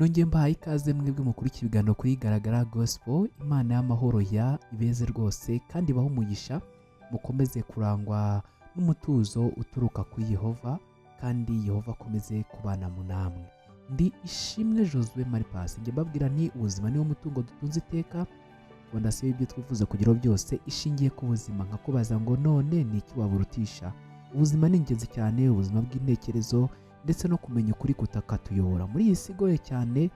nongeye mbahaye ikaze mwebwe mukurikiye ibiganiro kuri Garagara Gospel. Imana y'amahoro ya ibeze rwose kandi baho umugisha, mukomeze kurangwa n'umutuzo uturuka kuri Yehova, kandi Yehova akomeze kubana mu namwe. Ndi Ishimwe Josue Maripasi, njye mbabwira nti ubuzima niwo mutungo dutunze iteka, fondasiyo y'ibyo twifuza kugeraho byose ishingiye ku buzima. Nkakubaza ngo none ni iki waburutisha? Ubuzima ni ingenzi cyane, ubuzima bw'intekerezo ndetse no kumenya ukuri kutakatuyobora muri iyi si igoye cyane,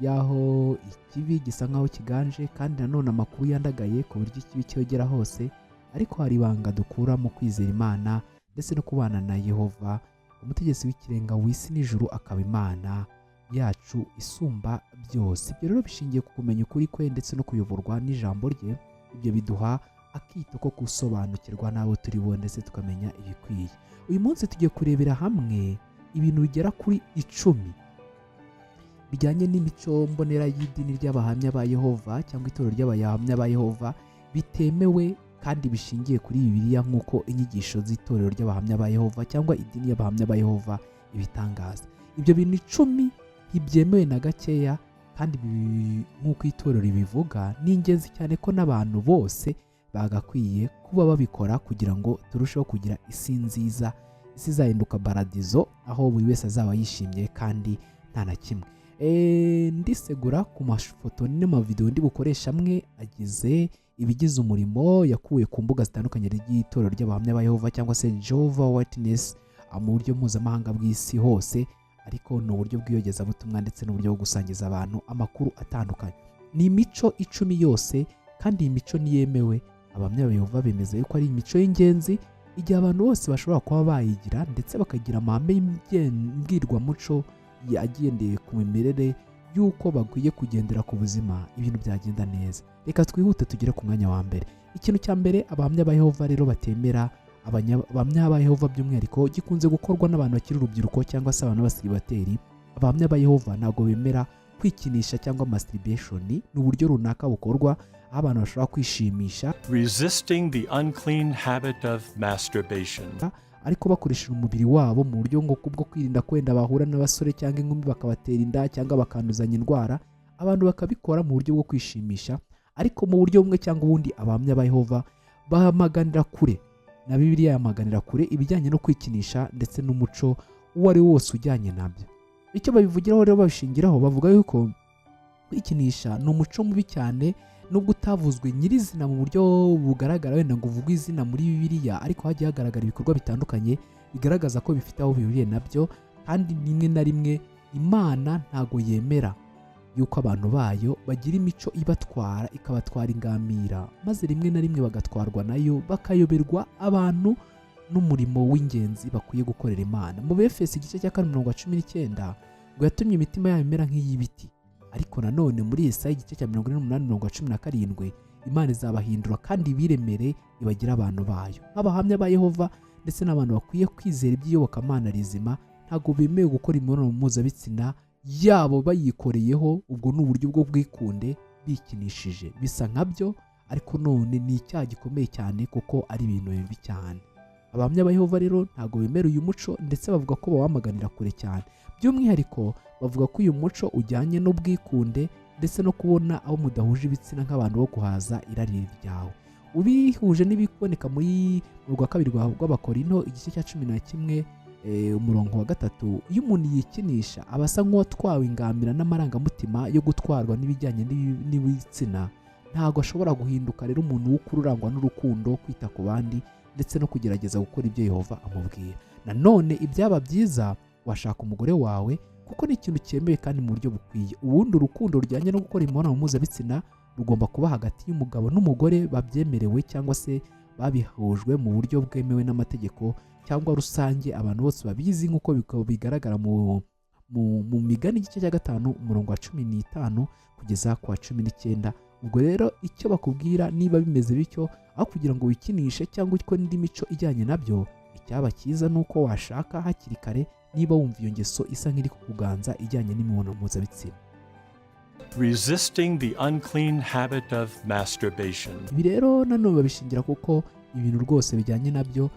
yaho ikibi gisa nkaho kiganje kandi nanone amakuru yandagaye ku buryo ikibi cyogera hose. Ariko hari ibanga dukura mu kwizera Imana ndetse no kubana na Yehova, umutegetsi w'ikirenga w'isi n'ijuru, akaba Imana yacu isumba byose. Ibyo rero bishingiye ku kumenya ukuri kwe ndetse no kuyoborwa n'ijambo rye. Ibyo biduha akito ko gusobanukirwa n'abo turi bo ndetse tukamenya ibikwiye. Uyu munsi tugiye kurebera hamwe ibintu bigera kuri 10 bijyanye n'imico mbonera y'idini ry'abahamya ba Yehova cyangwa itorero ry'abahamya ba Yehova bitemewe kandi bishingiye kuri Bibiliya, nk'uko inyigisho z'itorero ry'abahamya ba Yehova cyangwa idini y'abahamya ba Yehova ibitangaza. Ibyo bintu 10 ntibyemewe na gakeya, kandi nk'uko itorero ribivuga, ni ingenzi cyane ko n'abantu bose bagakwiye kuba babikora kugira ngo turusheho kugira isi nziza, isi izahinduka paradizo aho buri wese azaba yishimye kandi nta na kimwe. Ndisegura ku mafoto n'amavideo ndi bukoresha amwe agize ibigize umurimo yakuwe ku mbuga zitandukanye ry'itorero ry'abahamya ba Yehova cyangwa se Jehovah Witness mu buryo mpuzamahanga bw'isi hose, ariko ni uburyo bw'iyogezabutumwa ndetse n'uburyo bwo gusangiza abantu amakuru atandukanye. Ni imico 10 yose, kandi iyi mico niyemewe. Abahamya ba Yehova bemeza yuko ari imico y'ingenzi, igihe abantu bose bashobora kuba bayigira ndetse bakagira amahame y'imbwirwamuco agendeye ku mimerere y'uko bakwiye kugendera ku buzima, ibintu byagenda neza. Reka twihute tugere ku mwanya wa mbere. Ikintu cya mbere abahamya ba Yehova rero batemera, abahamya ba Yehova by'umwihariko gikunze gukorwa n'abantu bakiri urubyiruko cyangwa se abantu b'abasiribateri. Abahamya ba Yehova ntabwo bemera kwikinisha cyangwa masturbation. Ni uburyo runaka bukorwa aho abantu bashobora kwishimisha, resisting the unclean habit of masturbation, ariko bakoresheje umubiri wabo mu buryo bwo kwirinda kwenda bahura n'abasore cyangwa inkumi bakabatera inda cyangwa bakanduzanya indwara. Abantu bakabikora mu buryo bwo kwishimisha, ariko mu buryo bumwe cyangwa ubundi abahamya ba Yehova bahamaganira kure, na Bibiliya yamaganira kure ibijyanye no kwikinisha ndetse n'umuco uwo ari wose ujyanye nabyo. Icyo babivugiraho rero babishingiraho, bavuga yuko kwikinisha ni umuco mubi cyane, nubwo utavuzwe nyirizina mu buryo bugaragara wenda ngo uvugwe izina muri Bibiliya, ariko hagiye hagaragara ibikorwa bitandukanye bigaragaza ko bifite aho bihuriye nabyo. Kandi rimwe na rimwe Imana ntago yemera yuko abantu bayo bagira imico ibatwara, ikabatwara ingamira, maze rimwe na rimwe bagatwarwa nayo bakayoberwa abantu n'umurimo w'ingenzi bakwiye gukorera Imana. Mu Befeso igice cya 4:19 ngo yatumye imitima yabo imera nk'iy'ibiti. Ariko nanone muri Yesaya igice cya 48:17 Imana izabahindura kandi biremere ibagira abantu bayo. Nk'abahamya ba Yehova ndetse n'abantu bakwiye kwizera iby'iyobokamana rizima, ntago bemewe gukora imibonano mpuzabitsina yabo bayikoreyeho. Ubwo ni uburyo bwo bwikunde bikinishije, bisa nkabyo, ariko none ni icyaha gikomeye cyane kuko ari ibintu bibi cyane. Abahamya ba Yehova rero ntago bemera uyu muco ndetse bavuga ko bawamaganira kure cyane. By'umwihariko bavuga ko uyu muco ujyanye n'ubwikunde ndetse no kubona aho mudahuje ibitsina nk'abantu bo guhaza irari ryawe. Ubihuje n'ibiboneka mu rwa 2 rw'Abakorinto igice cya 11 umurongo wa 3, iyo umuntu yikinisha aba asa nk'uwatwawe ingamira n'amarangamutima yo gutwarwa n'ibijyanye n'ibitsina. Ntago ashobora guhinduka rero umuntu w'ukuri urangwa n'urukundo, kwita ku bandi ndetse no kugerageza gukora ibyo Yehova amubwira. Nanone ibyaba byiza washaka umugore wawe kuko ni ikintu cyemewe kandi mu buryo bukwiye. Ubundi urukundo rujyanye no gukora imibonano mpuzabitsina rugomba kuba hagati y'umugabo n'umugore babyemerewe cyangwa se babihujwe mu buryo bwemewe n'amategeko cyangwa rusange, abantu bose babizi, nk'uko bigaragara mu Migani igice cya 5 umurongo wa 15 kugeza ku wa 19. Ubwo rero icyo bakubwira niba bimeze bityo, aho kugira ngo wikinishe cyangwa ukore indi mico ijyanye nabyo, icyaba cyiza nuko washaka hakiri kare niba wumva iyo ngeso isa nk'iri kukuganza ijyanye n'imibonano mpuzabitsina. resisting the unclean habit of masturbation. Ibi rero nanone babishingira kuko ibintu rwose bijyanye nabyo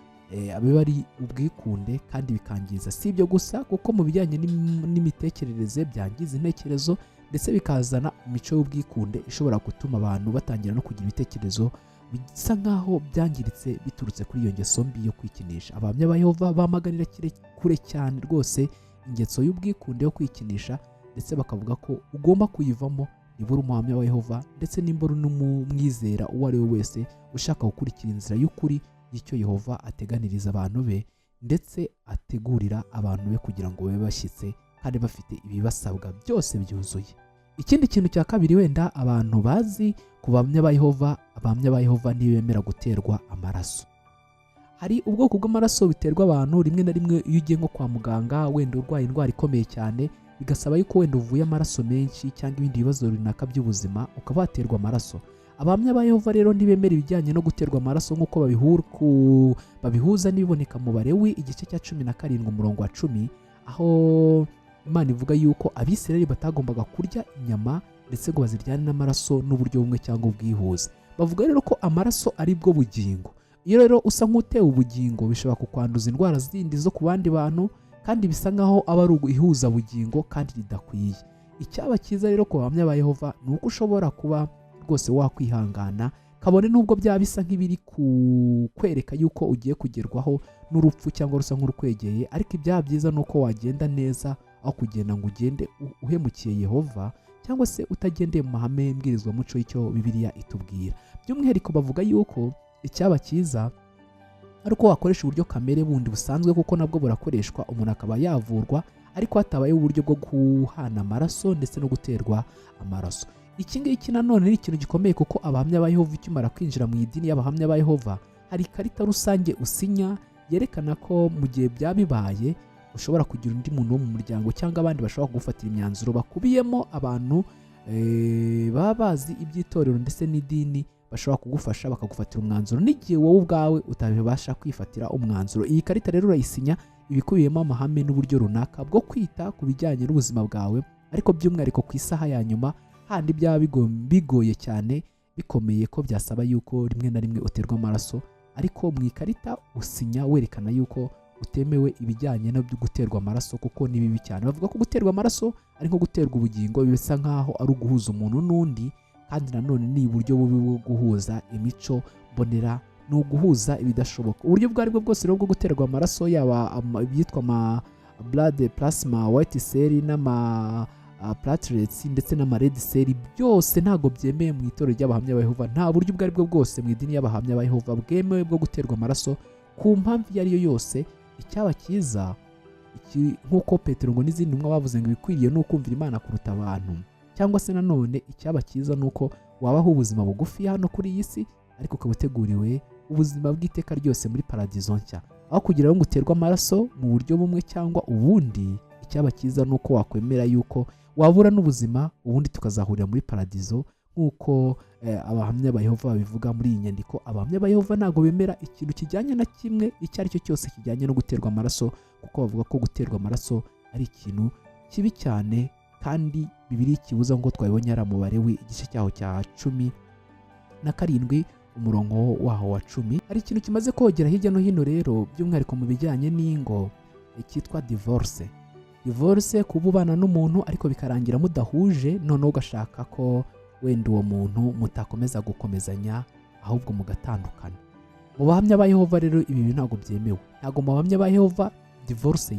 biba ari ubwikunde kandi bikangiza. Si ibyo gusa kuko mu bijyanye n'imitekerereze byangiza intekerezo ndetse bikazana imico y'ubwikunde ishobora gutuma abantu batangira no kugira ibitekerezo bisa nk'aho byangiritse biturutse kuri iyo ngeso mbi yo kwikinisha. Abahamya ba Yehova bamaganira kure cyane rwose ingeso y'ubwikunde yo kwikinisha ndetse bakavuga ko ugomba kuyivamo nibura umuhamya wa Yehova ndetse n'imbura n'umwizera uwo ari we wese ushaka gukurikira inzira y'ukuri y'icyo Yehova ateganiriza abantu be ndetse ategurira abantu be kugira ngo babe bashyitse kandi bafite ibibasabwa byose byuzuye. Ikindi kintu cya kabiri wenda abantu bazi ku bahamya ba Yehova, abahamya ba Yehova ntibemera guterwa amaraso. Hari ubwoko bw'amaraso biterwa abantu rimwe na rimwe iyo ugiye nko kwa muganga wenda urwaye indwara ikomeye cyane bigasaba yuko wenda uvuye amaraso menshi cyangwa ibindi bibazo runaka by'ubuzima ukaba waterwa amaraso. Abahamya ba Yehova rero ntibemera ibijyanye no guterwa amaraso nk'uko babihuza n'ibiboneka mu Balewi igice cya 17 umurongo wa 10 aho Imana ivuga yuko Abisirayeli batagombaga kurya inyama ndetse ngo baziryane n'amaraso n'uburyo bumwe cyangwa ubwihuze. Bavuga rero ko amaraso ari bwo bugingo. Iyo rero usa nk'utewe ubugingo bishobora kukwanduza indwara zindi zo ku bandi bantu kandi bisa nk'aho aba ari ihuza bugingo kandi ridakwiye. Icyaba cyiza rero ku bahamya ba Yehova ni uko ushobora kuba rwose wakwihangana kabone nubwo byaba bisa nk'ibiri kwereka yuko ugiye kugerwaho n'urupfu cyangwa rusa nk'urukwegeye, ariko ibyaba byiza ni uko wagenda neza aho kugenda ngo ugende uhemukiye Yehova cyangwa se utagendeye mu mahame mbwirizwamuco y'icyo Bibiliya itubwira. By'umwihariko bavuga yuko icyaba cyiza ari uko wakoresha uburyo kamere bundi busanzwe kuko nabwo burakoreshwa umuntu akaba yavurwa ariko hatabayeho uburyo bwo guhana amaraso ndetse no guterwa amaraso. Iki ngiki nanone ni ikintu gikomeye kuko abahamya ba Yehova ukimara kwinjira mu idini y'abahamya ba Yehova hari ikarita rusange usinya yerekana ko mu gihe byaba bibaye ushobora kugira undi muntu wo mu muryango cyangwa abandi bashobora kugufatira imyanzuro bakubiyemo abantu baba bazi iby'itorero ndetse n'idini bashobora kugufasha bakagufatira umwanzuro n'igihe wowe ubwawe utabasha kwifatira umwanzuro. Iyi karita rero urayisinya ibikubiyemo amahame n'uburyo runaka bwo kwita ku bijyanye n'ubuzima bwawe, ariko by'umwihariko ku isaha ya nyuma handi byaba bigoye cyane bikomeye ko byasaba yuko rimwe na rimwe uterwa amaraso, ariko mu ikarita usinya werekana yuko utemewe ibijyanye no guterwa amaraso kuko ni bibi cyane. Bavuga ko guterwa amaraso ari nko guterwa ubugingo, bisa nkaho ari uguhuza umuntu n'undi kandi nanone ni uburyo bubi bwo guhuza imico mbonera, ni uguhuza ibidashoboka. Uburyo bwo aribwo bwose rero bwo guterwa amaraso yaba ibyitwa ama blood plasma, white cell n'ama platelets ndetse n'ama red cell byose ntago byemeye mu itorero ry'abahamya ba Yehova. Nta buryo ubwo aribwo bwose mu idini y'abahamya ba Yehova bwemewe bwo guterwa amaraso ku mpamvu iyo ari yo yose. Icyaba cyiza nk'uko Petero ngo n'izindi ntumwa bavuze ngo ibikwiriye ni ukumvira Imana kuruta abantu, cyangwa se nanone icyaba cyiza ni uko wabaho ubuzima bugufi hano kuri iyi si ariko ukaba uteguriwe ubuzima bw'iteka ryose muri paradizo nshya, aho kugira ngo uterwe amaraso mu buryo bumwe cyangwa ubundi. Icyaba cyiza ni uko wakwemera yuko wabura n'ubuzima ubundi tukazahurira muri paradizo nk'uko abahamya ba Yehova babivuga muri iyi nyandiko. Abahamya ba Yehova ntabwo bemera ikintu kijyanye na kimwe icyo ari cyo cyose kijyanye no guterwa amaraso, kuko bavuga ko guterwa amaraso ari ikintu kibi cyane kandi Bibiliya ikibuza ngo twabibonye ari mu Balewi igice cyaho cya 17 umurongo waho wa 10. Hari ikintu kimaze kogera hirya no hino rero by'umwihariko mu bijyanye n'ingo cyitwa divorce. Divorce kuba ubana n'umuntu ariko bikarangira mudahuje, noneho ugashaka ko wenda uwo muntu mutakomeza gukomezanya ahubwo mugatandukana. Mu bahamya ba Yehova rero ibi ntabwo byemewe. Ntabwo mu bahamya ba Yehova divorce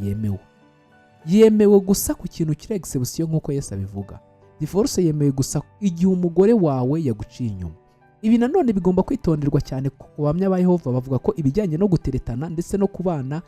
yemewe gusa ku kintu kiri exception nk'uko Yesu abivuga. Divorce yemewe gusa igihe umugore wawe yaguciye inyuma. Ibi nanone bigomba kwitonderwa cyane ku bahamya ba Yehova. Bavuga ko ibijyanye no guteretana ndetse no kubana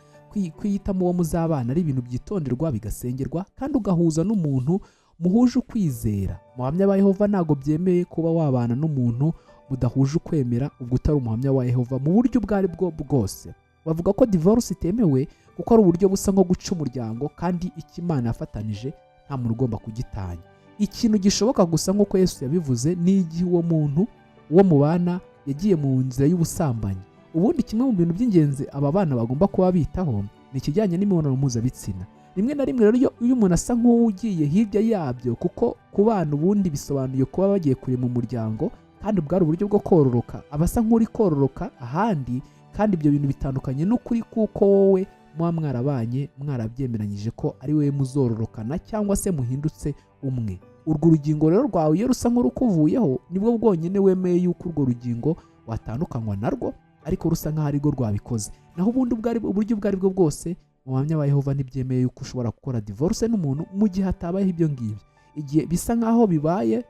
kwiyitamo uwo muzabana ari ibintu byitonderwa bigasengerwa kandi ugahuza n'umuntu muhuje ukwizera. Mu bahamya ba Yehova ntabwo byemeye kuba wabana n'umuntu mudahuje ukwemera ubwo utari umuhamya wa Yehova mu buryo ubwo ari bwo bwose. Bavuga ko divorce itemewe kuko ari uburyo busa nko guca umuryango kandi icyo Imana yafatanije nta muntu ugomba kugitanya. Ikintu gishoboka gusa nk'uko Yesu yabivuze ni igihe uwo muntu uwo mubana yagiye mu nzira y'ubusambanyi. Ubundi kimwe mu bintu by'ingenzi aba bana bagomba kuba bitaho ni ikijyanye n'imibonano mpuzabitsina. Rimwe na rimwe rero iyo umuntu asa nk'ugiye hirya yabyo, kuko ku bana ubundi bisobanuye kuba bagiye kure mu muryango kandi bwari uburyo bwo kororoka, abasa nk'uri kororoka ahandi kandi ibyo bintu bitandukanye n'ukuri kuko wowe muba mwarabanye mwarabyemeranyije ko ari wowe muzororokana cyangwa se muhindutse umwe. Urwo rugingo rero rwawe iyo rusa nk'urukuvuyeho nibwo bwonyine wemeye yuko urwo rugingo watandukanywa narwo, ariko rusa nk'aho ari rwo rwabikoze. Naho ubundi uburyo ubwo ari bwo bwose mu Bahamya ba Yehova ntibyemeye yuko ushobora gukora divorce n'umuntu mu gihe hatabayeho ibyo ngibyo. Igihe bisa nk'aho bibaye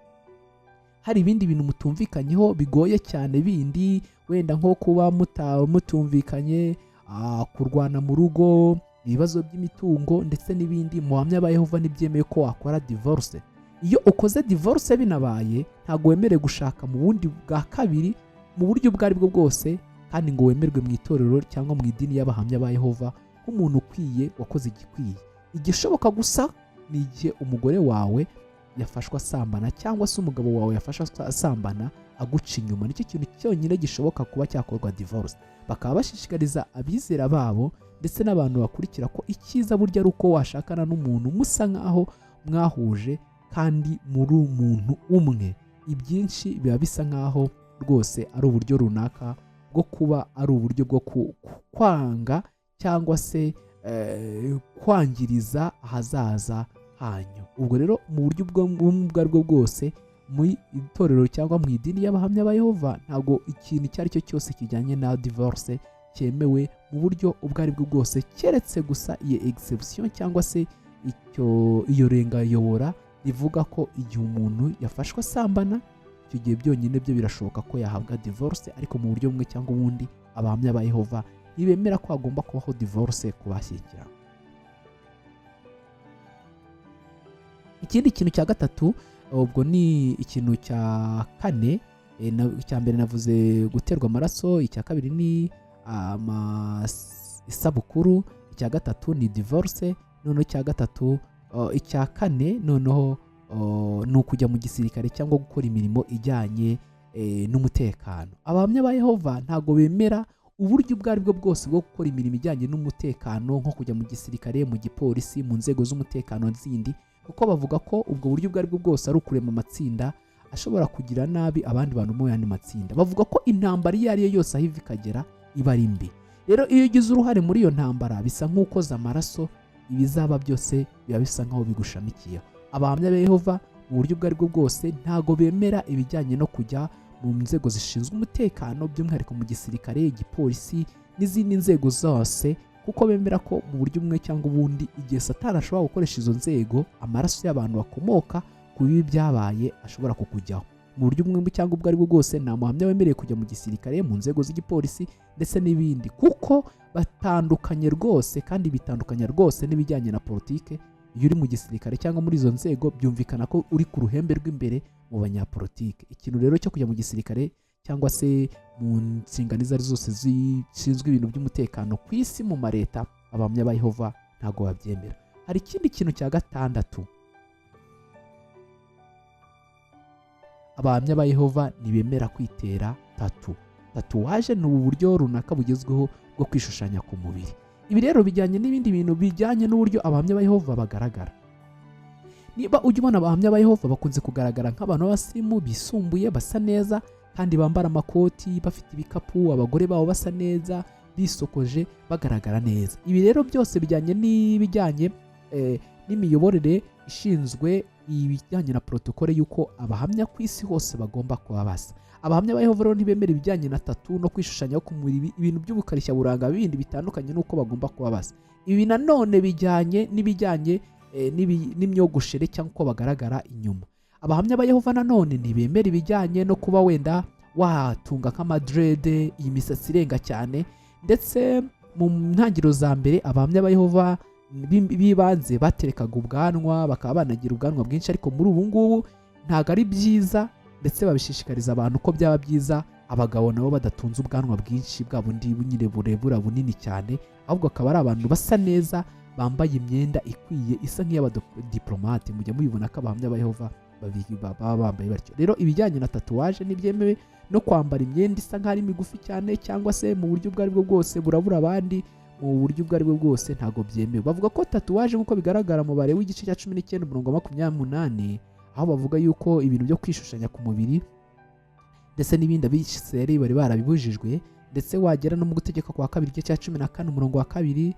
hari ibindi bintu mutumvikanyeho bigoye cyane bindi, wenda nko kuba mutumvikanye, kurwana mu rugo, ibibazo by'imitungo ndetse n'ibindi, mu Bahamya ba Yehova ntibyemeye ko wakora divorce. Iyo ukoze divorce binabaye ntabwo wemerewe gushaka mu bundi bwa kabiri mu buryo ubwo ari bwo bwose, kandi ngo wemerwe mu itorero cyangwa mu idini y'Abahamya ba Yehova nk'umuntu ukwiye wakoze igikwiye. Igishoboka gusa ni igihe umugore wawe yafashwe asambana cyangwa se umugabo wawe yafashwe asambana aguca inyuma, nicyo kintu cyonyine gishoboka kuba cyakorwa divorce. Bakaba bashishikariza abizera babo ndetse n'abantu bakurikira ko icyiza burya ari uko washakana n'umuntu musa nk'aho mwahuje kandi muri umuntu umwe. Ibyinshi biba bisa nk'aho rwose ari uburyo runaka bwo kuba ari uburyo bwo kwanga cyangwa se kwangiriza ahazaza hanyu. Ubwo rero mu buryo ubwo ari bwo bwose mu itorero cyangwa mu idini y'Abahamya ba Yehova ntabwo ikintu icyo ari cyo cyose kijyanye na divorce cyemewe mu buryo ubwo ari bwo bwose, keretse gusa iyo exception cyangwa se iyo rengayobora rivuga ko igihe umuntu yafashwe asambana, icyo gihe byonyine byo birashoboka ko yahabwa divorce, ariko mu buryo bumwe cyangwa ubundi Abahamya ba Yehova ntibemera ko hagomba kubaho divorce ku bashyingiranywe. Ikindi kintu cya gatatu, ubwo ni ikintu cya kane, icya mbere navuze guterwa amaraso, icya kabiri ni isabukuru, icya gatatu ni divorce, noneho icya kane noneho ni ukujya mu gisirikare cyangwa gukora imirimo ijyanye n'umutekano. Abahamya ba Yehova ntabwo bemera uburyo ubwo ari bwo bwose bwo gukora imirimo ijyanye n'umutekano, nko kujya mu gisirikare, mu gipolisi, mu nzego z'umutekano zindi, kuko bavuga ko ubwo buryo ubwo ari bwo bwose ari ukurema amatsinda ashobora kugira nabi abandi bantu mu yandi matsinda. Bavuga ko intambara iyo ari yo yose aho iva ikagera iba ari mbi. Rero iyo ugize uruhare muri iyo ntambara bisa nk'ukoza amaraso, ibizaba byose biba bisa nk'aho bigushamikiyeho. Abahamya ba Yehova mu buryo ubwo ari bwo bwose ntago bemera ibijyanye no kujya mu nzego zishinzwe umutekano, by'umwihariko mu gisirikare, igipolisi n'izindi nzego zose, kuko bemera ko mu buryo bumwe cyangwa ubundi igihe Satani ashobora gukoresha izo nzego, amaraso y'abantu bakomoka ku bibi byabaye ashobora kukujyaho. Mu buryo bumwe cyangwa ubwo ari bwo bwose nta muhamya wemerewe kujya mu gisirikare, mu nzego z'igipolisi ndetse n'ibindi, kuko batandukanye rwose kandi bitandukanya rwose n'ibijyanye na politike. Iyo uri mu gisirikare cyangwa muri izo nzego byumvikana ko uri ku ruhembe rw'imbere mu banyapolitike. Ikintu rero cyo kujya mu gisirikare cyangwa se mu nshingano izo ari zose zishinzwe ibintu by'umutekano ku isi mu mareta, Abahamya ba Yehova ntabwo babyemera. Hari ikindi kintu cya gatandatu, Abahamya ba Yehova ntibemera kwitera tatuwaje. Ni ubu buryo runaka bugezweho bwo kwishushanya ku mubiri. Ibi rero bijyanye n'ibindi bintu bijyanye n'uburyo Abahamya ba Yehova bagaragara. Niba ujya ubona Abahamya ba Yehova bakunze kugaragara nk'abantu b'abasirimu bisumbuye, basa neza kandi bambara amakoti, bafite ibikapu, abagore babo basa neza, bisokoje, bagaragara neza. Ibi rero byose bijyanye n'imiyoborere ishinzwe ibijyanye na protokole y'uko abahamya ku isi hose bagomba kuba basa. Abahamya ba Yehova rero ntibemera ibijyanye na tatu no kwishushanyaho ku mubiri, ibintu by'ubukarishya buranga bindi bitandukanye n'uko bagomba kuba basa. Ibi nanone bijyanye n'ibijyanye n'imyogoshere cyangwa uko bagaragara inyuma. Abahamya ba Yehova nanone ntibemera ibijyanye no kuba wenda watunga nk'amadrede, iyi misatsi irenga cyane, ndetse mu ntangiriro za mbere Abahamya ba Yehova bibanze baterekaga ubwanwa, bakaba banagira ubwanwa bwinshi, ariko muri ubu ngubu ntabwo ari byiza, ndetse babishishikariza abantu ko byaba byiza abagabo nabo badatunze ubwanwa bwinshi bwa bundi nyine burebura bunini cyane, ahubwo akaba ari abantu basa neza, bambaye imyenda ikwiye isa nk'iy'abadiplomate. Mujya mubibona ko Abahamya ba Yehova baba bambaye batyo. Rero ibijyanye na tatuwaje ntibyemewe, no kwambara imyenda isa nk'aho ari migufi cyane cyangwa se mu buryo ubwo ari bwo bwose burabura abandi, mu buryo ubwo ari bwo bwose ntabwo byemewe. Bavuga ko tatuwaje nk'uko bigaragara mu bare w'igice cya 19:28, aho bavuga yuko ibintu byo kwishushanya ku mubiri ndetse n'ibindi abisirayeli bari barabibujijwe, ndetse wagera no mu gutegeka kwa kabiri igice cya 14 umurongo wa 2,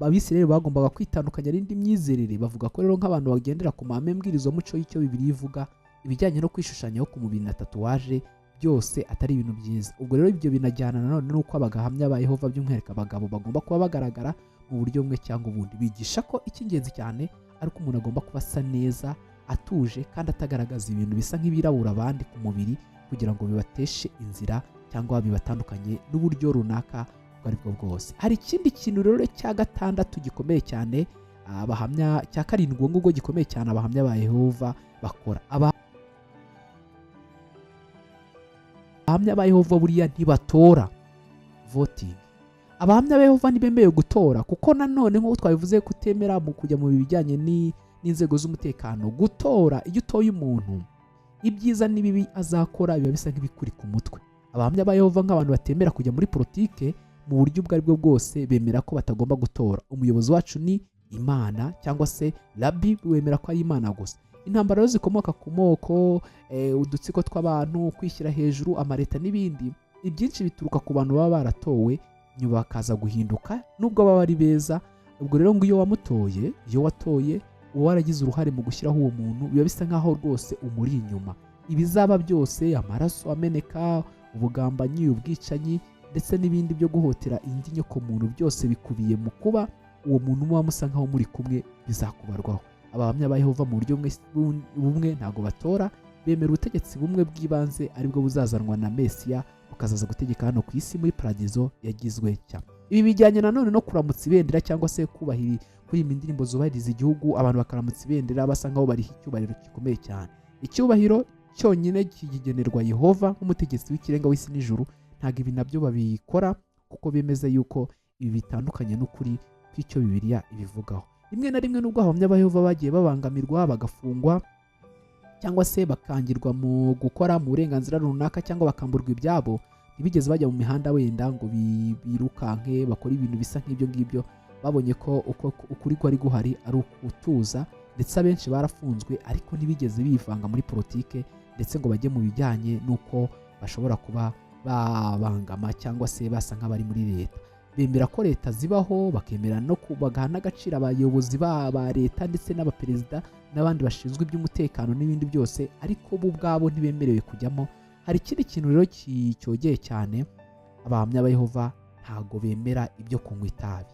abisirayeli bagombaga kwitandukanya n'indi myizerere. Bavuga ko rero nk'abantu bagendera ku mahame mbwirizamuco y'icyo Bibiliya ivuga, ibijyanye no kwishushanyaho ku mubiri na tatuwaje byose atari ibintu byiza. Ubwo rero ibyo binajyana nanone n'uko abagahamya ba Yehova by'umwihariko abagabo bagomba kuba bagaragara mu buryo bumwe cyangwa ubundi. Bigisha ko icy'ingenzi cyane ari uko umuntu agomba kuba asa neza, atuje kandi atagaragaza ibintu bisa nk'ibirabura abandi ku mubiri kugira ngo bibateshe inzira cyangwa bibatandukanye n'uburyo runaka ubwo ari bwo bwose. Hari ikindi kintu rero cya gatandatu gikomeye cyane abahamya, cya karindwi ubwo ngubwo gikomeye cyane abahamya ba Yehova bakora. Abahamya ba Yehova buriya ntibatora voting. Abahamya ba Yehova ntibemerewe gutora, kuko nanone nk'uko twabivuze kutemera mu kujya mu bijyanye n'inzego z'umutekano. Gutora, iyo utoye umuntu ibyiza n'ibibi azakora biba bisa nk'ibikuri ku mutwe. Abahamya ba Yehova nk'abantu batemera kujya muri politike mu buryo ubwo ari bwo bwose, bemera ko batagomba gutora. Umuyobozi wacu ni Imana cyangwa se Rabbi, wemera ko ari Imana gusa. Intambara rero zikomoka ku moko, udutsiko tw'abantu, kwishyira hejuru, amaleta n'ibindi, ibyinshi bituruka ku bantu baba baratowe nyuma bakaza guhinduka nubwo baba ari beza. Ubwo rero ngo iyo wamutoye, iyo watoye uba waragize uruhare mu gushyiraho uwo muntu, biba bisa nk'aho rwose umuri inyuma. Ibizaba byose, amaraso ameneka, ubugambanyi, ubwicanyi ndetse n'ibindi byo guhotera indi nyoko muntu, byose bikubiye mu kuba uwo muntu muba musa nk'aho muri kumwe bizakubarwaho. Abahamya ba Yehova mu buryo bumwe ntabwo batora, bemera ubutegetsi bumwe bw'ibanze aribwo buzazanwa na Mesiya, bukazaza gutegeka hano ku isi muri paradizo yagizwe nshya. Ibi bijyanye nanone no kuramutsa ibendera cyangwa se kuririmba indirimbo zubahiriza igihugu. Abantu bakaramutsa ibendera basa nk'aho bariho icyubahiro gikomeye cyane. Icyubahiro cyonyine kigenerwa Yehova nk'umutegetsi w'ikirenga w'isi n'ijuru. Ntabwo ibi nabyo babikora, kuko bemeza yuko ibi bitandukanye n'ukuri kw'icyo Bibiliya ibivugaho. Rimwe na rimwe nubwo abahamya ba Yehova bagiye babangamirwa, bagafungwa cyangwa se bakangirwa mu gukora mu burenganzira runaka cyangwa bakamburwa ibyabo, ntibigeze bajya mu mihanda wenda ngo birukanke bakora ibintu bisa nk'ibyo ngibyo. Babonye ko ukuri kwari guhari ari ukutuza, ndetse abenshi barafunzwe, ariko ntibigeze bivanga muri politike ndetse ngo bajye mu bijyanye n'uko bashobora kuba babangama cyangwa se basa nk'abari muri leta. Bemera ko leta zibaho, bakemera no bagaha n'agaciro abayobozi ba leta ndetse n'abaperezida n'abandi bashinzwe iby'umutekano n'ibindi byose, ariko bo ubwabo ntibemerewe kujyamo. Hari ikindi kintu rero cyogeye cyane, abahamya ba Yehova ntago bemera ibyo kunywa itabi.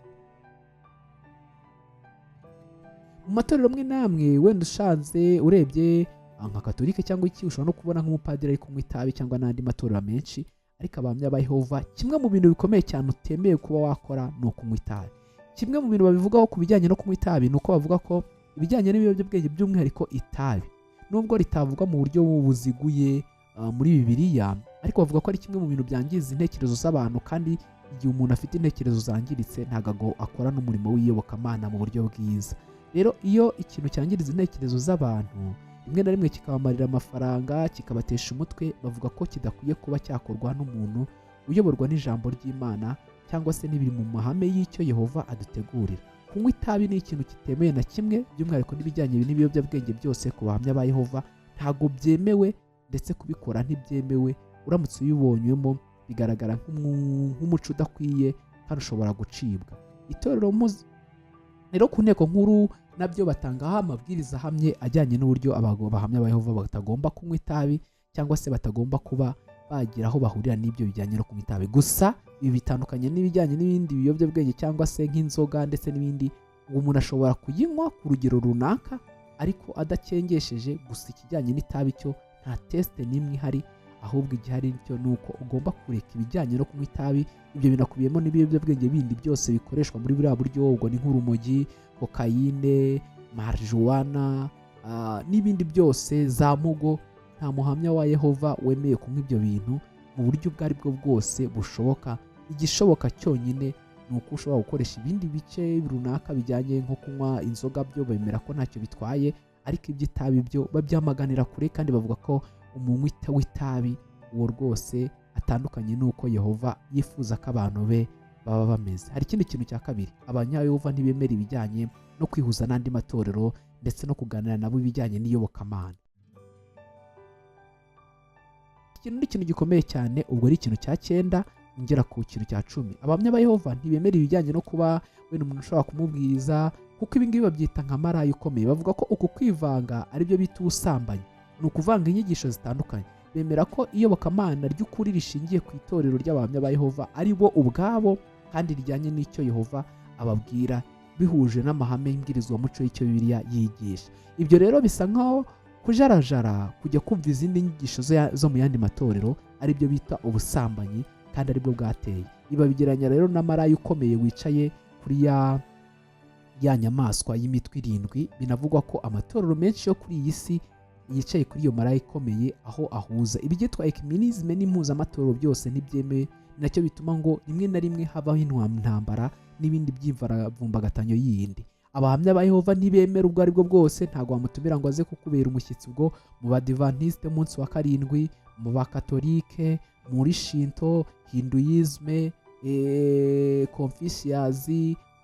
Mu matorero amwe namwe wenda ushanze urebye nka Katolike cyangwa iki, ushobora no kubona nk'umupadiri ari kunywa itabi cyangwa n'andi matorero menshi, ariko abahamya ba Yehova kimwe mu bintu bikomeye cyane utemewe kuba wakora ni ukunywa itabi. Kimwe mu bintu babivugaho ku bijyanye no kunywa itabi ni uko bavuga ko ibijyanye n'ibiyobyabwenge by'umwihariko itabi, nubwo ritavugwa mu buryo buziguye muri Bibiliya, ariko bavuga ko ari kimwe mu bintu byangiza intekerezo z'abantu, kandi igihe umuntu afite intekerezo zangiritse ntabwo akora n'umurimo w'iyobokamana mu buryo bwiza. Rero iyo ikintu cyangiriza intekerezo z'abantu rimwe na rimwe kikabamarira amafaranga, kikabatesha umutwe, bavuga ko kidakwiye kuba cyakorwa n'umuntu uyoborwa n'ijambo ry'Imana cyangwa se n'ibiri mu mahame y'icyo Yehova adutegurira. Kunywa itabi ni ikintu kitemewe na kimwe, by'umwihariko n'ibijyanye n'ibiyobyabwenge byose ku bahamya ba Yehova ntabwo byemewe, ndetse kubikora ntibyemewe. Uramutse uyibonywemo bigaragara nk'umuco udakwiye kandi ushobora gucibwa. Itorero rero ku nteko nkuru nabyo batangaho amabwiriza ahamye ajyanye n'uburyo abahamya ba Yehova batagomba kunywa itabi cyangwa se batagomba kuba bagira aho bahurira n'ibyo bijyanye no kunywa itabi. Gusa ibi bitandukanye n'ibijyanye n'ibindi biyobyabwenge cyangwa se nk'inzoga ndetse n'ibindi, ngo umuntu ashobora kuyinywa ku rugero runaka ariko adacengesheje. Gusa ikijyanye n'itabi cyo nta tesite n'imwe ihari, ahubwo igihari cyo ni uko ugomba kureka ibijyanye no kunywa itabi. Ibyo binakubiyemo n'ibiyobyabwenge bindi byose bikoreshwa muri buriya buryo, ubwo ni nk'urumogi, kokayine, marijuwana n'ibindi byose, za mugo. Nta muhamya wa Yehova wemeye kunywa ibyo bintu mu buryo ubwo ari bwo bwose bushoboka. Igishoboka cyonyine ni uko ushobora gukoresha ibindi bice runaka bijyanye nko kunywa inzoga, byo bemera ko ntacyo bitwaye, ariko iby'itabi byo babyamaganira kure, kandi bavuga ko umunywi w'itabi uwo rwose atandukanye n'uko Yehova yifuza ko abantu be baba bameze. Hari ikindi kintu cya kabiri, abanyayehova ntibemera ibijyanye no kwihuza n'andi matorero ndetse no kuganira nabo ibijyanye n'iyobokamana. Ikintu ni ikintu gikomeye cyane, ubwo ari ikintu cya 9, ngera ku kintu cya 10. Abahamya ba Yehova ntibemera ibijyanye no kuba wenda umuntu ushobora kumubwiriza, kuko ibi ngibi babyita nka maraya ukomeye. Bavuga ko uku kwivanga aribyo bita ubusambanyi, ni ukuvanga inyigisho zitandukanye. Bemera ko iyobokamana ry'ukuri rishingiye ku itorero ry'abahamya ba Yehova ari bo ubwabo, kandi rijyanye n'icyo Yehova ababwira, bihuje n'amahame y'imbwirizwamuco y'icyo Bibiliya yigisha. Ibyo rero bisa nkaho kujarajara, kujya kumva izindi nyigisho zo mu yandi matorero, aribyo bita ubusambanyi, kandi aribwo bwateye. Ibabigeranya rero na maraya ukomeye wicaye kuri ya nyamaswa y'imitwe 7. Binavugwa ko amatorero menshi yo kuri iyi si yicaye kuri iyo maraya ikomeye, aho ahuza ibyitwa ecumenisme n'impuzamatorero byose ntibyemewe. Nacyo bituma ngo rimwe na rimwe habaho intambara n'ibindi by'imvaravumbagatanya yindi. Abahamya ba Yehova ntibemera ubwo aribwo bwose. Ntabwo wamutumira ngo aze kukubera umushyitsi ubwo mu badivantiste munsi wa 7, mu bakatolike, muri shinto, hinduisme, confucius,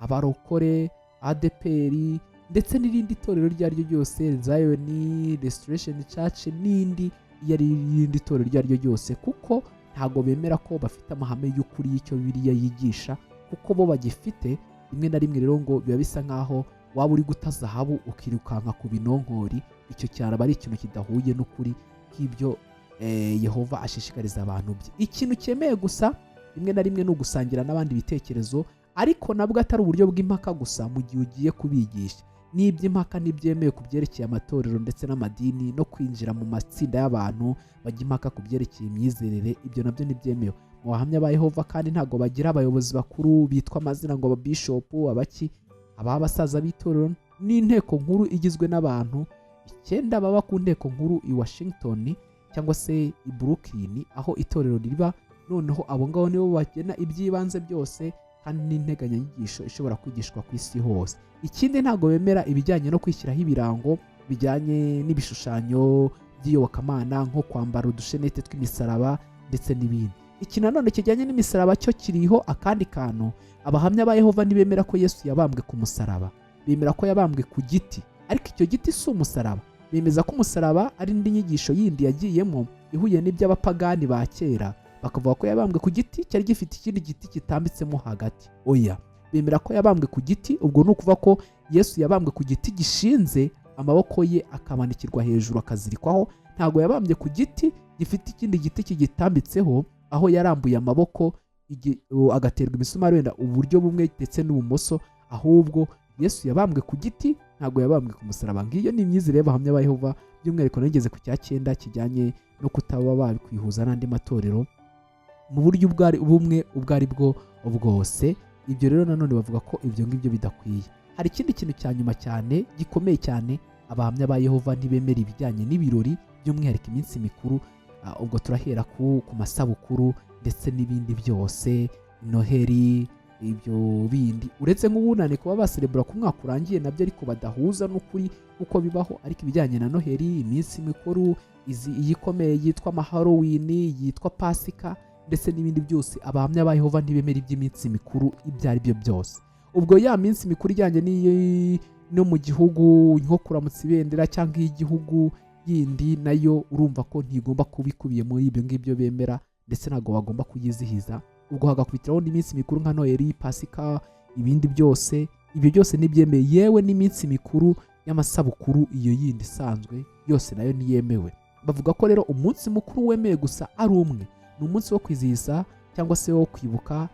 abarokore, adeperi, ndetse n'irindi torero iryo ari ryo ryose, Zion Restoration Church, n'indi iyo ari irindi torero iryo ari ryo ryose, kuko ntabwo bemera ko bafite amahame y'ukuri y'icyo Bibiliya yigisha, kuko bo bagifite. Rimwe na rimwe rero ngo biba bisa nkaho waba uri guta zahabu ukirukanka ku binonkori. Icyo cyaraba ari ikintu kidahuye n'ukuri k'ibyo Yehova ashishikariza abantu bye. Ikintu cyemeye gusa rimwe na rimwe ni ugusangira n'abandi ibitekerezo, ariko nabwo atari uburyo bw'impaka gusa. Mu gihe ugiye kubigisha, n'iby'impaka ntibyemewe ku byerekeye amatorero ndetse n'amadini, no kwinjira mu matsinda y'abantu bajya impaka ku byerekeye imyizerere, ibyo nabyo ntibyemewe. Mu bahamya ba Yehova kandi ntabwo bagira abayobozi bakuru bitwa amazina ngo ababishopu, abaki, abasaza b'itorero, n'inteko nkuru igizwe n'abantu 9 baba ku nteko nkuru i Washington cyangwa se i Brooklyn, aho itorero riba. Noneho abo ngabo nibo bagena iby'ibanze byose, kandi n'integanyanyigisho ishobora kwigishwa ku isi hose. Ikindi, ntabwo bemera ibijyanye no kwishyiraho ibirango bijyanye n'ibishushanyo by'iyobokamana, nko kwambara udushenete tw'imisaraba ndetse n'ibindi. Iki nanone kijyanye n'imisaraba cyo kiriho akandi kantu. Abahamya ba Yehova ntibemera ko Yesu yabambwe ku musaraba. Bemera ko yabambwe ku giti, ariko icyo giti si umusaraba. Bemeza ko umusaraba ari indi nyigisho yindi yagiyemo ihuye n'iby'abapagani ba kera, bakavuga ko yabambwe ku giti cyari gifite ikindi giti kitambitsemo hagati. Oya, bemera ko yabambwe ku giti. Ubwo ni ukuvuga ko Yesu yabambwe ku giti gishinze, amaboko ye akamanikirwa hejuru akazirikwaho. Ntabwo yabambye ku giti gifite ikindi giti kigitambitseho, aho yarambuye amaboko agaterwa imisumari wenda uburyo bumwe ndetse n'ubumoso. Ahubwo Yesu yabambwe ku giti, ntabwo yabambwe ku musaraba. Ngiyo ni imyizere y'abahamya ba Yehova, by'umwihariko nageze ku cya 9 kijyanye no kutaba babikwihuza n'andi matorero mu buryo bumwe ubwo ari bwo bwose. Ibyo rero nanone bavuga ko ibyo ngibyo bidakwiye. Hari ikindi kintu cya nyuma cyane gikomeye cyane. Abahamya ba Yehova ntibemera ibijyanye n'ibirori, by'umwihariko iminsi mikuru. Ubwo turahera ku masabukuru ndetse n'ibindi byose, Noheri, ibyo bindi. Uretse nk'ubunane kuba baserebura ku mwaka urangiye nabyo, ariko badahuza n'ukuri uko bibaho. Ariko ibijyanye na Noheri, iminsi mikuru iyikomeye yitwa Halloween, yitwa Pasika, ndetse n'ibindi byose, abahamya ba Yehova ntibemera iby'iminsi mikuru ibyo ari byo byose. Ubwo ya minsi mikuru ijyanye no mu gihugu, nko kuramutsa ibendera cyangwa iy'igihugu yindi, nayo urumva ko ntigomba kuba ikubiye muri ibyo ngibyo bemera, ndetse ntabwo bagomba kuyizihiza. Ubwo hagakubitiraho n'iminsi mikuru nka Noheri, Pasika, ibindi byose. Ibyo byose ntibyemeye, yewe n'iminsi mikuru y'amasabukuru iyo yindi isanzwe yose nayo ntiyemewe. Bavuga ko rero umunsi mukuru wemeye gusa ari umwe, ni umunsi wo kwizihiza cyangwa se wo kwibuka,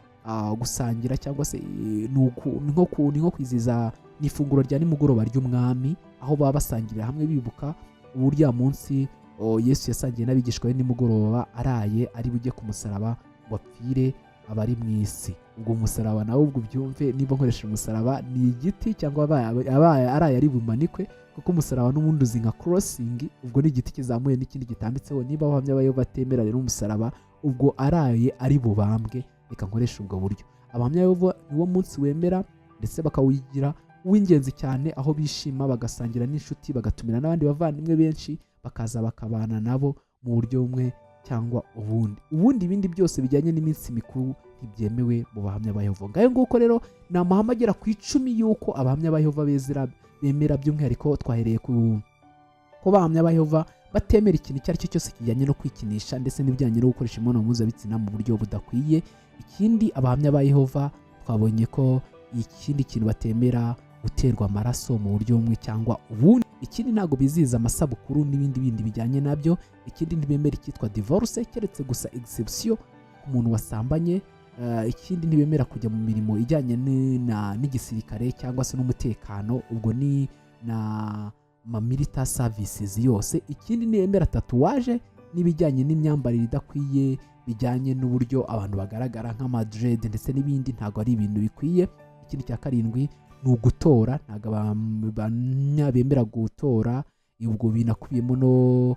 gusangira, cyangwa se ni nko kwizihiza n'ifunguro rya nimugoroba ry'umwami, aho baba basangirira hamwe bibuka uburyo munsi Yesu yasangiye n'abigishwa be nimugoroba araye ari bujye ku musaraba ngo apfire abari mu isi. Ubwo umusaraba nawe ubwo byumve, niba nkoresha umusaraba ni igiti cyangwa abaye araye ari bumanikwe, kuko umusaraba n'ubundi uzi nka crossing. Ubwo ni igiti kizamuye n'ikindi gitambitseho. Niba abahamya ba Yehova batemera rero umusaraba, ubwo araye ari bubambwe. Reka nkoresha ubwo buryo. Abahamya ba Yehova niwo munsi wemera, ndetse bakawigira uw'ingenzi cyane, aho bishima bagasangira n'inshuti, bagatumira n'abandi bavandimwe benshi, bakaza bakabana nabo mu buryo bumwe cyangwa ubundi. Ibindi byose bijyanye n'iminsi mikuru ntibyemewe mu bahamya ba Yehova. Ngayo nguko rero ni amahame agera ku 10 y'uko abahamya ba Yehova bemera, by'umwihariko twahereye ko bahamya ba Yehova batemera ikintu icyo ari cyo cyose kijyanye no kwikinisha ndetse n'ibijyanye no gukoresha imibonano mpuzabitsina mu buryo budakwiye. Ikindi abahamya ba Yehova twabonye ko ikindi kintu batemera guterwa amaraso mu buryo bumwe cyangwa ubundi. Ikindi ntabwo bizihiza amasabukuru n'ibindi bindi bijyanye nabyo. Ikindi ntibemera icyitwa divorce keretse gusa exception ku muntu wasambanye. Ikindi ntibemera kujya mu mirimo ijyanye n'igisirikare cyangwa se n'umutekano, ubwo ni na military services yose. Ikindi ntibemera tatuwaje n'ibijyanye n'imyambarire idakwiye bijyanye n'uburyo abantu bagaragara nk'amadred ndetse n'ibindi, ntabwo ari ibintu bikwiye. Ikindi cya karindwi ni ugutora, ntabwo bemera gutora, ubwo binakubiyemo no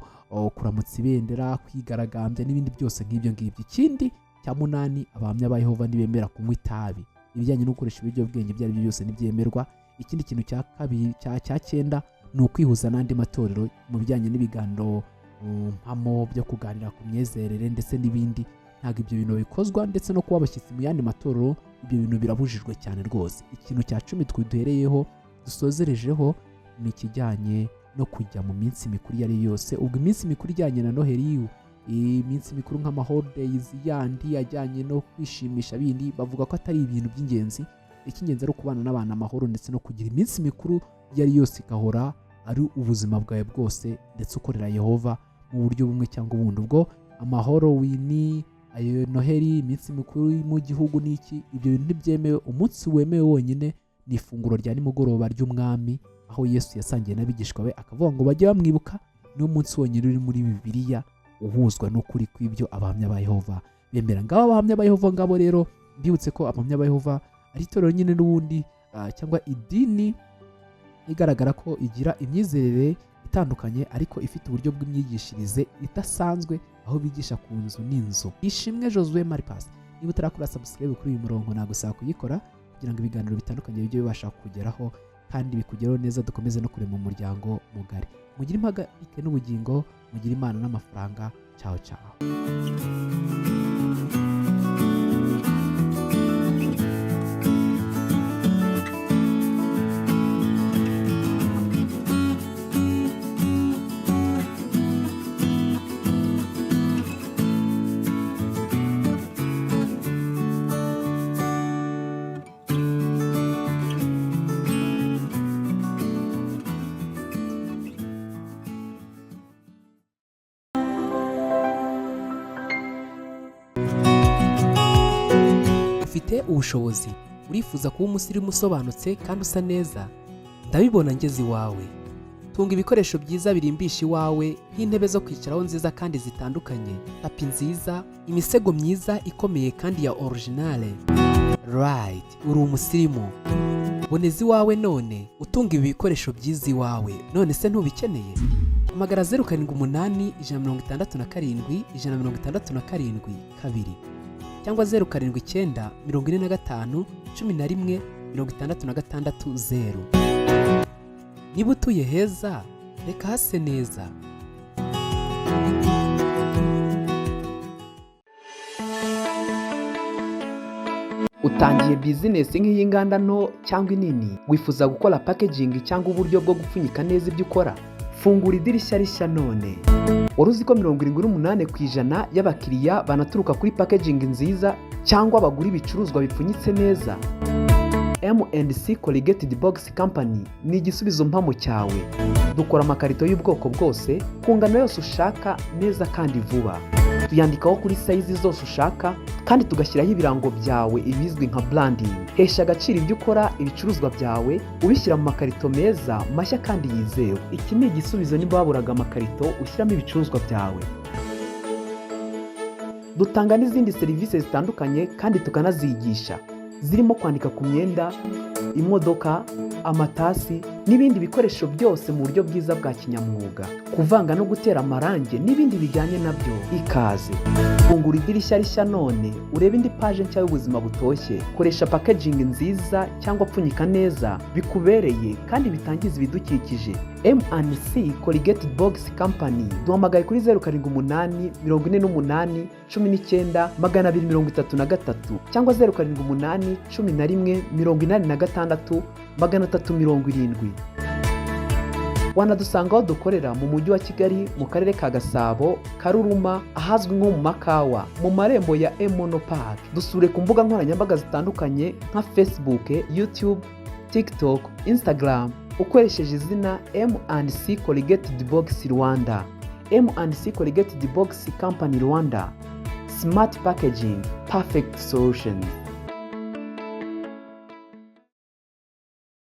kuramutsa ibendera, kwigaragambya n'ibindi byose nk'ibyo ngibyo. Ikindi cya munani abahamya ba Yehova ntibemera kunywa itabi, ibijyanye no gukoresha ibiyobyabwenge ibyo ari byo byose ntibyemerwa. Ikindi kintu cya kabiri cya cyenda ni ukwihuza n'andi matorero mu bijyanye n'ibiganiro mpamo byo kuganira ku myizerere ndetse n'ibindi, ntabwo ibyo bintu bikozwa, ndetse no kuba abashyitsi mu yandi matorero ibyo bintu birabujijwe cyane rwose. Ikintu cya cumi duhereyeho dusozerejeho ni ikijyanye no kujya mu minsi mikuru iyo ari yo yose. Ubwo iminsi mikuru ijyanye na Noheli, iminsi mikuru nk'amaholidays yandi ajyanye no kwishimisha bindi, bavuga ko atari ibintu by'ingenzi. Icy'ingenzi ari ukubana n'abantu amahoro ndetse no kugira iminsi mikuru iyo ari yose igahora ari ubuzima bwawe bwose, ndetse ukorera Yehova mu buryo bumwe cyangwa ubundi. Ubwo amahoro wini ayo Noheli, iminsi mikuru mu gihugu n'iki, ibyo bintu ntibyemewe. Umunsi wemewe wonyine ni ifunguro rya nimugoroba ry'umwami, aho Yesu yasangiye n'abigishwa be akavuga ngo bajye bamwibuka. Niwo munsi wonyine uri muri Bibiliya uhuzwa n'ukuri kw'ibyo abahamya ba Yehova bemera. Ngabo abahamya ba Yehova ngabo rero, mbibutse ko abahamya ba Yehova ari itorero nyine n'ubundi cyangwa idini igaragara ko igira imyizerere itandukanye ariko ifite uburyo bw'imyigishirize idasanzwe, aho bigisha ku nzu n'inzu. Ishimwe Josue Maripas, niba utarakora subscribe kuri uyu murongo nagusaba kuyikora kugira ngo ibiganiro bitandukanye bijye bibasha kugeraho kandi bikugeraho neza, dukomeze no kurema umuryango mugari. Mugire impagarike n'ubugingo, mugire Imana n'amafaranga. Ciao ciao. Ufite ubushobozi, urifuza kuba umusirimu usobanutse kandi usa neza? Ndabibona ngeze iwawe. Tunga ibikoresho byiza birimbisha iwawe nk'intebe zo kwicaraho nziza kandi zitandukanye, tapi nziza, imisego myiza ikomeye kandi ya originale. Right, uri umusirimu. Boneza iwawe none utunga ibi bikoresho byiza iwawe. None se ntubikeneye? Hamagara 078 167 167 2 cyangwa 079 45 11 66 0. Niba utuye heza, reka hase neza. Utangiye bizinesi nk'iy'inganda nto cyangwa inini, wifuza gukora packaging cyangwa uburyo bwo gupfunyika neza ibyo ukora? Fungura idirishya rishya none. Wari uzi ko 78% y'abakiriya banaturuka kuri packaging nziza cyangwa bagura ibicuruzwa bipfunyitse neza? M&C Corrugated Box Company ni igisubizo mpamo cyawe. Dukora amakarito y'ubwoko bwose ku ngano yose ushaka neza kandi vuba. Tuyandikaho kuri size zose ushaka kandi tugashyiraho ibirango byawe ibizwi nka branding. Hesha agaciro ibyo ukora, ibicuruzwa byawe ubishyira mu makarito meza mashya kandi yizewe. Iki ni igisubizo niba waburaga amakarito ushyiramo ibicuruzwa byawe. Dutanga n'izindi serivisi zitandukanye kandi tukanazigisha, zirimo kwandika ku myenda, imodoka, amatasi n'ibindi bikoresho byose mu buryo bwiza bwa kinyamwuga, kuvanga no gutera amarange n'ibindi bijyanye nabyo. Ikaze. Fungura idirishya rishya none urebe indi page nshya y'ubuzima butoshye. Koresha packaging nziza cyangwa pfunyika neza bikubereye kandi bitangiza ibidukikije. M&C Corrugated Box Company. Duhamagaye kuri 078 48 19 233 cyangwa 078 11 86 370. wanadusanga aho dukorera mu mujyi wa Kigali mu karere ka Gasabo, Karuruma, ahazwi nko mu Makawa mu marembo ya Emono Park. Dusure ku mbuga nkoranyambaga zitandukanye nka Facebook, YouTube, TikTok, Instagram ukoresheje izina M&C Corrugated Box Rwanda. M&C Corrugated Box Company Rwanda. Smart Packaging, Perfect Solutions.